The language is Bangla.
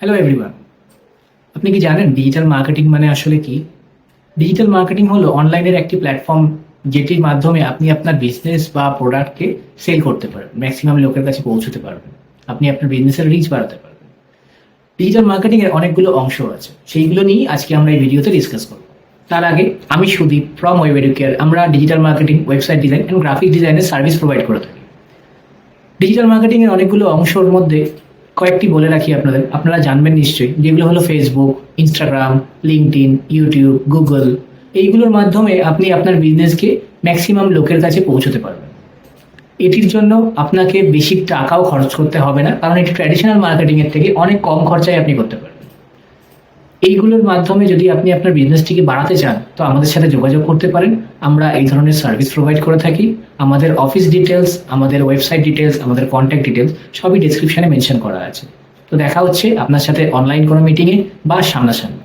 হ্যালো এভরিওয়ান, আপনি কি জানেন ডিজিটাল মার্কেটিং মানে আসলে কি? ডিজিটাল মার্কেটিং হলো অনলাইনের একটি প্ল্যাটফর্ম যেটির মাধ্যমে আপনি আপনার বিজনেস বা প্রোডাক্টকে সেল করতে পারবেন, ম্যাক্সিমাম লোকের কাছে পৌঁছতে পারবেন, আপনি আপনার বিজনেসের রিচ বাড়াতে পারবেন। ডিজিটাল মার্কেটিং এর অনেকগুলো অংশ আছে, সেইগুলো নিয়েই আজকে আমরা এই ভিডিওতে ডিসকাস করব। তার আগে আমি সুদীপ ফ্রম ওয়েব এডুকেয়ার। আমরা digital marketing, website design and graphic ডিজাইনের সার্ভিস প্রোভাইড করে থাকি। ডিজিটাল মার্কেটিং এর অনেকগুলো অংশের মধ্যে কয়েকটি বলে রাখি আপনাদের, আপনারা জানবেন নিশ্চয়ই, যেগুলো হলো Facebook, Instagram, LinkedIn, YouTube, Google. এইগুলোর মাধ্যমে আপনি আপনার বিজনেসকে ম্যাক্সিমাম লোকের কাছে পৌঁছতে পারবেন। এটির জন্য আপনাকে বেশি টাকাও খরচ করতে হবে না, কারণ এটি ট্র্যাডিশনাল মার্কেটিংয়ের থেকে অনেক কম খরচায় আপনি করতে পারবেন। এইগুলোর মাধ্যমে যদি আপনি আপনার বিজনেসটিকে বাড়াতে চান, তো আমাদের সাথে যোগাযোগ করতে পারেন। আমরা এই ধরনের সার্ভিস প্রোভাইড করে থাকি। আমাদের অফিস ডিটেলস, আমাদের ওয়েবসাইট ডিটেলস, আমাদের কন্ট্যাক্ট ডিটেলস সবই ডেসক্রিপশনে মেনশন করা আছে। তো দেখা হচ্ছে আপনার সাথে অনলাইন কোনো মিটিংয়ে বা সামনাসামনি।